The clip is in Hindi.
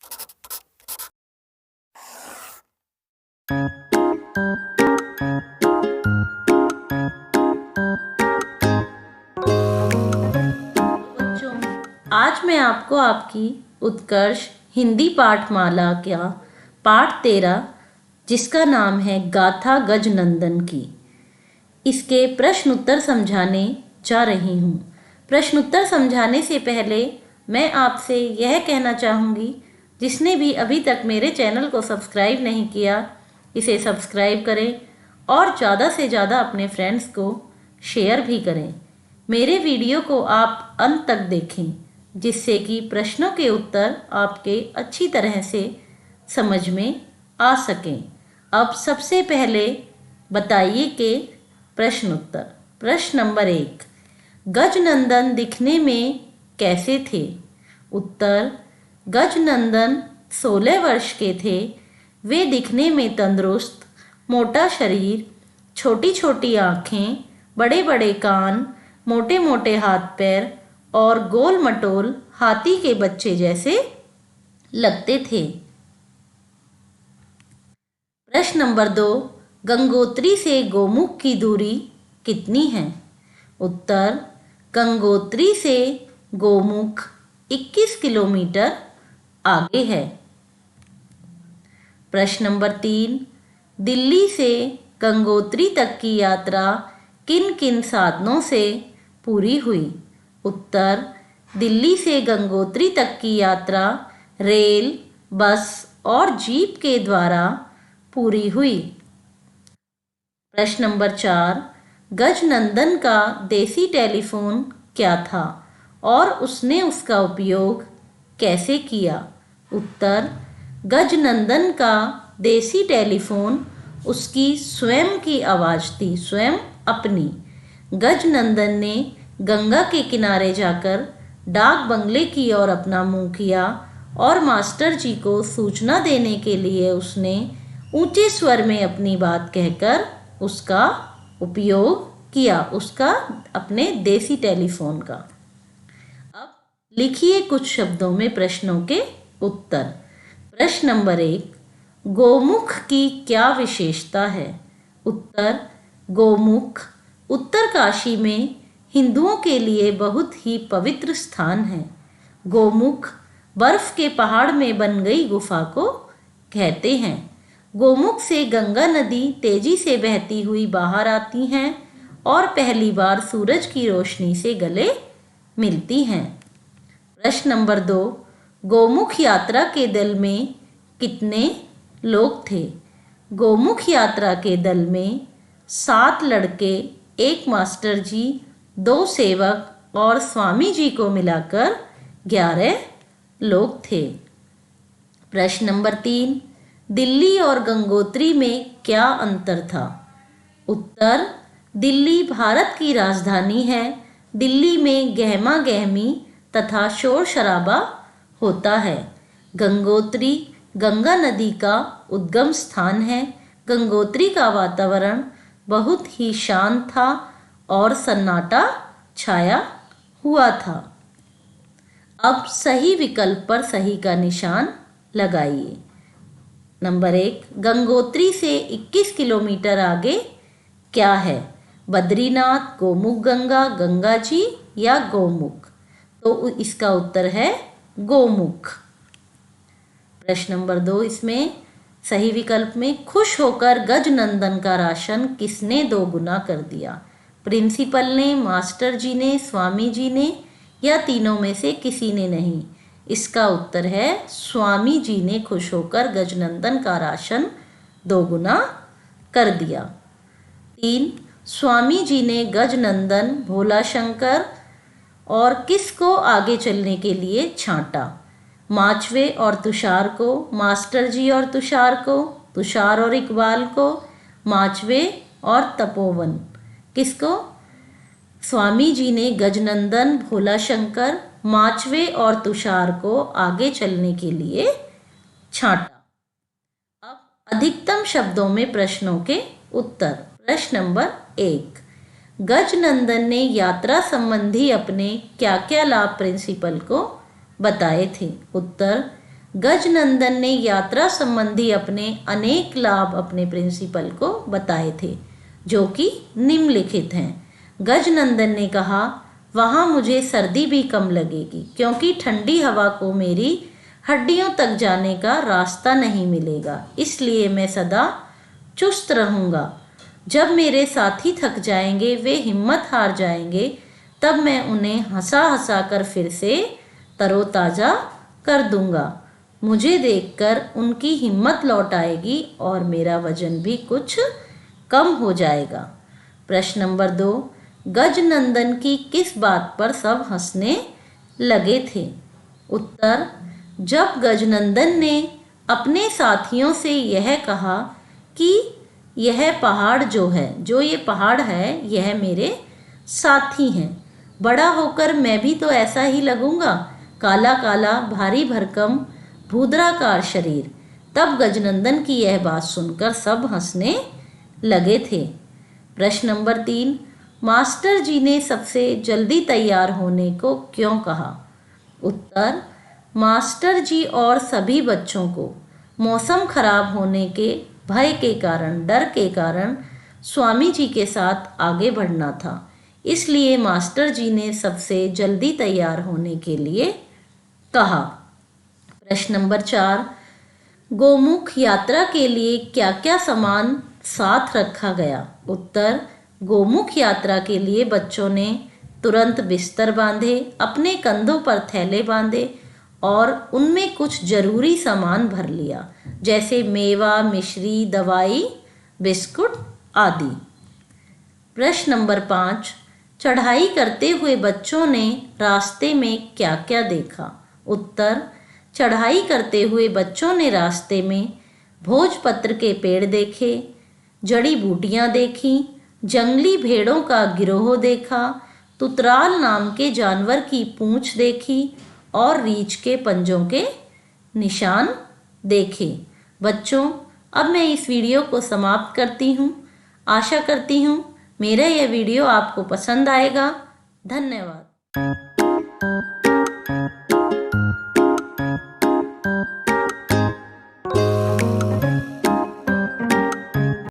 बच्चों, आज मैं आपको आपकी उत्कर्ष हिंदी पाठमाला का पाठ 13, जिसका नाम है गाथा गजनंदन की, इसके प्रश्न उत्तर समझाने जा रही हूँ। प्रश्न उत्तर समझाने से पहले मैं आपसे यह कहना चाहूँगी, जिसने भी अभी तक मेरे चैनल को सब्सक्राइब नहीं किया, इसे सब्सक्राइब करें और ज़्यादा से ज़्यादा अपने फ्रेंड्स को शेयर भी करें। मेरे वीडियो को आप अंत तक देखें, जिससे कि प्रश्नों के उत्तर आपके अच्छी तरह से समझ में आ सकें। अब सबसे पहले बताइए कि प्रश्न उत्तर। प्रश्न नंबर 1, गजनंदन दिखने में कैसे थे? उत्तर, गजनंदन 16 वर्ष के थे। वे दिखने में तंदुरुस्त, मोटा शरीर, छोटी छोटी आँखें, बड़े बड़े कान, मोटे मोटे हाथ पैर और गोल मटोल हाथी के बच्चे जैसे लगते थे। प्रश्न नंबर 2, गंगोत्री से गोमुख की दूरी कितनी है? उत्तर, गंगोत्री से गोमुख 21 किलोमीटर आगे है। प्रश्न नंबर 3, दिल्ली से गंगोत्री तक की यात्रा किन किन साधनों से पूरी हुई? उत्तर, दिल्ली से गंगोत्री तक की यात्रा रेल, बस और जीप के द्वारा पूरी हुई। प्रश्न नंबर 4, गजनंदन का देसी टेलीफोन क्या था और उसने उसका उपयोग कैसे किया? उत्तर, गजनंदन का देसी टेलीफोन उसकी स्वयं की आवाज़ थी, स्वयं अपनी। गजनंदन ने गंगा के किनारे जाकर डाक बंगले की ओर अपना मुंह किया और मास्टर जी को सूचना देने के लिए उसने ऊंचे स्वर में अपनी बात कहकर उसका उपयोग किया, उसका अपने देसी टेलीफोन का। अब लिखिए कुछ शब्दों में प्रश्नों के उत्तर। प्रश्न नंबर 1, गोमुख की क्या विशेषता है? उत्तर, गोमुख उत्तरकाशी में हिंदुओं के लिए बहुत ही पवित्र स्थान है। गोमुख बर्फ के पहाड़ में बन गई गुफा को कहते हैं। गोमुख से गंगा नदी तेजी से बहती हुई बाहर आती हैं और पहली बार सूरज की रोशनी से गले मिलती हैं। प्रश्न नंबर 2, गोमुख यात्रा के दल में कितने लोग थे? गोमुख यात्रा के दल में 7 लड़के, 1 मास्टर जी, 2 सेवक और स्वामी जी को मिलाकर 11 लोग थे। प्रश्न नंबर 3, दिल्ली और गंगोत्री में क्या अंतर था? उत्तर, दिल्ली भारत की राजधानी है। दिल्ली में गहमा गहमी तथा शोर शराबा होता है। गंगोत्री गंगा नदी का उद्गम स्थान है। गंगोत्री का वातावरण बहुत ही शांत था और सन्नाटा छाया हुआ था। अब सही विकल्प पर सही का निशान लगाइए। नंबर 1, गंगोत्री से 21 किलोमीटर आगे क्या है? बद्रीनाथ, गोमुख गंगा, गंगा जी या गोमुख? तो इसका उत्तर है गोमुख। प्रश्न नंबर 2, इसमें सही विकल्प में खुश होकर गजनंदन का राशन किसने 2 गुना कर दिया? प्रिंसिपल ने, मास्टर जी ने, स्वामी जी ने या तीनों में से किसी ने नहीं? इसका उत्तर है स्वामी जी ने खुश होकर गजनंदन का राशन 2 गुना कर दिया। 3, स्वामी जी ने गजनंदन, भोला शंकर और किसको आगे चलने के लिए छांटा? माचवे और तुषार को, मास्टर जी और तुषार को, तुषार और इकबाल को, माचवे और तपोवन? किसको? स्वामी जी ने गजनंदन, भोला शंकर, माचवे और तुषार को आगे चलने के लिए छांटा। अब अधिकतम शब्दों में प्रश्नों के उत्तर। प्रश्न नंबर 1, गजनंदन ने यात्रा संबंधी अपने क्या क्या लाभ प्रिंसिपल को बताए थे? उत्तर, गजनंदन ने यात्रा संबंधी अपने अनेक लाभ अपने प्रिंसिपल को बताए थे, जो कि निम्नलिखित हैं। गजनंदन ने कहा, वहाँ मुझे सर्दी भी कम लगेगी, क्योंकि ठंडी हवा को मेरी हड्डियों तक जाने का रास्ता नहीं मिलेगा, इसलिए मैं सदा चुस्त रहूँगा। जब मेरे साथी थक जाएंगे, वे हिम्मत हार जाएंगे, तब मैं उन्हें हंसा हंसा कर फिर से तरोताज़ा कर दूंगा। मुझे देखकर उनकी हिम्मत लौट आएगी और मेरा वजन भी कुछ कम हो जाएगा। प्रश्न नंबर 2, गजनंदन की किस बात पर सब हंसने लगे थे? उत्तर, जब गजनंदन ने अपने साथियों से यह कहा कि यह पहाड़ जो ये पहाड़ है, यह मेरे साथी हैं। बड़ा होकर मैं भी तो ऐसा ही लगूंगा, काला काला भारी भरकम भूद्राकार शरीर। तब गजनंदन की यह बात सुनकर सब हंसने लगे थे। प्रश्न नंबर 3, मास्टर जी ने सबसे जल्दी तैयार होने को क्यों कहा? उत्तर, मास्टर जी और सभी बच्चों को मौसम खराब होने के भय के कारण, डर के कारण स्वामी जी के साथ आगे बढ़ना था, इसलिए मास्टर जी ने सबसे जल्दी तैयार होने के लिए कहा। प्रश्न नंबर 4, गोमुख यात्रा के लिए क्या क्या सामान साथ रखा गया? उत्तर, गोमुख यात्रा के लिए बच्चों ने तुरंत बिस्तर बांधे, अपने कंधों पर थैले बांधे और उनमें कुछ जरूरी सामान भर लिया, जैसे मेवा, मिश्री, दवाई, बिस्कुट आदि। प्रश्न नंबर 5, चढ़ाई करते हुए बच्चों ने रास्ते में क्या क्या देखा? उत्तर, चढ़ाई करते हुए बच्चों ने रास्ते में भोजपत्र के पेड़ देखे, जड़ी बूटियां देखी, जंगली भेड़ों का गिरोह देखा, तुतराल नाम के जानवर की पूंछ देखी और रीछ के पंजों के निशान देखे। बच्चों, अब मैं इस वीडियो को समाप्त करती हूँ। आशा करती हूँ मेरा यह वीडियो आपको पसंद आएगा। धन्यवाद।